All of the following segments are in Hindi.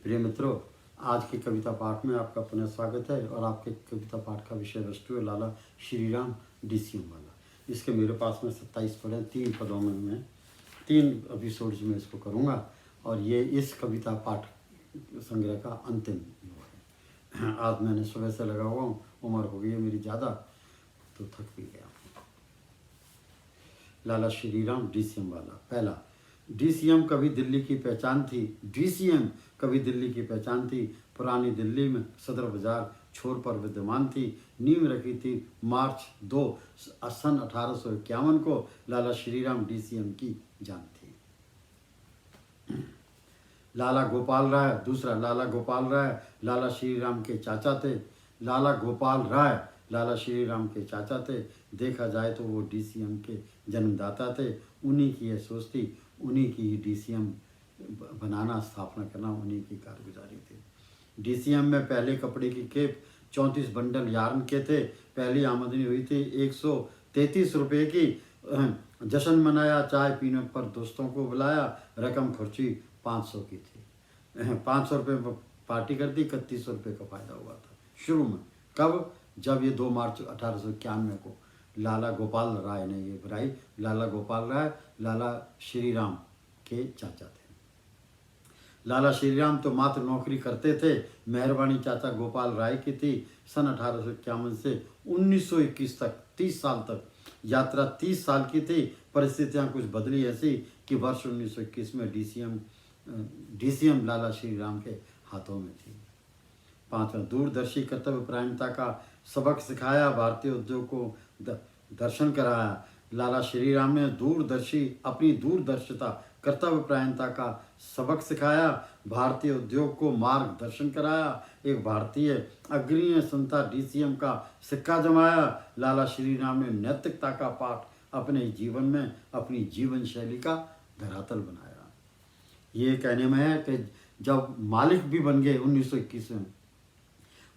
प्रिय मित्रों, आज के कविता पाठ में आपका पुनः स्वागत है। और आपके कविता पाठ का विषय वस्तु है लाला श्री राम डीसीएम वाला। इसके मेरे पास में 27 पद हैं। 3 पदों में मैं 3 एपिसोड्स में इसको करूँगा और ये इस कविता पाठ संग्रह का अंतिम है। आज मैंने सुबह से लगा हुआ हूँ, उम्र हो गई है मेरी ज़्यादा, तो थक भी गया। लाला श्री राम डीसीएम वाला। पहला, डीसीएम कभी दिल्ली की पहचान थी। डीसीएम कभी दिल्ली की पहचान थी। पुरानी दिल्ली में सदर बाजार छोर पर विद्यमान थी। नींव रखी थी मार्च 2 सन 1851 को। लाला श्री राम डीसीएम की जान थी। लाला गोपाल राय। दूसरा, लाला गोपाल राय लाला श्री राम के चाचा थे। लाला गोपाल राय लाला श्री राम के चाचा थे। देखा जाए तो वो डीसीएम के जन्मदाता थे। उन्हीं की यह सोच थी, उन्हीं की ही डीसीएम बनाना, स्थापना करना उन्हीं की कारगुजारी थी। डीसीएम में पहले कपड़े की खेप 34 बंडल यार्न के थे। पहली आमदनी हुई थी 133 रुपये की। जश्न मनाया, चाय पीने पर दोस्तों को बुलाया। रकम खर्ची 500 की थी। 500 रुपये पार्टी कर दी, 3100 रुपये का फायदा हुआ था शुरू में। कब? जब ये 2 मार्च 1891 को लाला गोपाल राय ने ये बनाई। लाला गोपाल राय लाला श्री राम के चाचा थे। लाला श्री राम तो मात्र नौकरी करते थे। मेहरबानी चाचा गोपाल राय की थी। सन 1851 से 1921 तक 30 साल तक यात्रा 30 साल की थी। परिस्थितियां कुछ बदली ऐसी कि वर्ष 1921 में डीसीएम लाला श्री राम के हाथों में थी। 5वां, दूरदर्शी कर्तव्य परायणता का सबक सिखाया। भारतीय उद्योग को दर्शन कराया। लाला श्री राम ने अपनी दूरदर्शिता कर्तव्य परायणता का सबक सिखाया। भारतीय उद्योग को मार्गदर्शन कराया। एक भारतीय अग्रणीय संस्था डीसीएम का सिक्का जमाया। लाला श्री राम ने नैतिकता का पाठ अपने जीवन में अपनी जीवन शैली का धरातल बनाया। ये कहने में है कि जब मालिक भी बन गए 1921 में,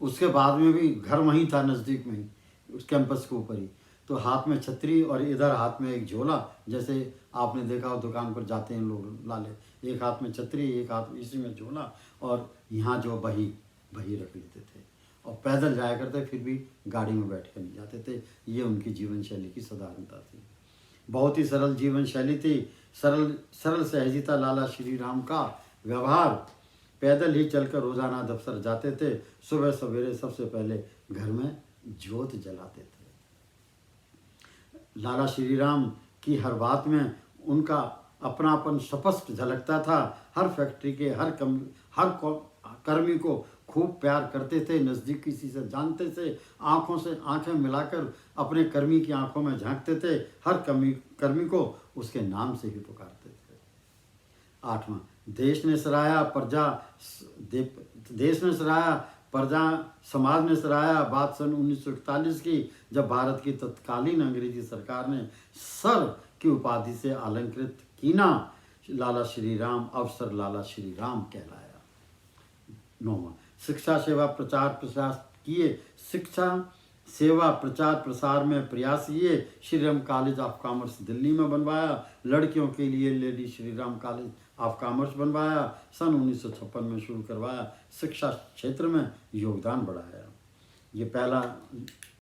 उसके बाद में भी घर वहीं था, नज़दीक में ही, उस कैंपस के ऊपर ही। तो हाथ में छतरी और इधर हाथ में एक झोला, जैसे आपने देखा हो दुकान पर जाते हैं लोग लाले, एक हाथ में छतरी, एक हाथ में इसी में झोला, और यहाँ जो बही रख लेते थे और पैदल जाया करते, फिर भी गाड़ी में बैठ कर नहीं जाते थे। ये उनकी जीवन शैली की साधारणता थी। बहुत ही सरल जीवन शैली थी। सरल सहजिता लाला श्री राम का व्यवहार। पैदल ही चलकर रोजाना दफ्तर जाते थे। सुबह सवेरे सबसे पहले घर में ज्योत जलाते थे। लाला श्री राम की हर बात में उनका अपनापन स्पष्ट झलकता था। हर फैक्ट्री के हर कर्मी को खूब प्यार करते थे, नज़दीक किसी से जानते थे, आँखों से आँखें मिलाकर अपने कर्मी की आँखों में झांकते थे। हर कर्मी को उसके नाम से ही पुकारते थे। 8वां, देश ने सराहा, प्रजा समाज ने सराहा। बात सन 1941 की, जब भारत की तत्कालीन अंग्रेजी सरकार ने सर की उपाधि से अलंकृत कीना। लाला श्री राम अवसर लाला श्री राम कहलाया। 9वां, शिक्षा सेवा प्रचार प्रसार किए। शिक्षा सेवा प्रचार प्रसार में प्रयास किए। Shri Ram college of commerce Delhi में बनवाया। लड़कियों के लिए lady Shri Ram college of commerce बनवाया। सन 1956 में शुरू करवाया। शिक्षा क्षेत्र में योगदान बढ़ाया। ये पहला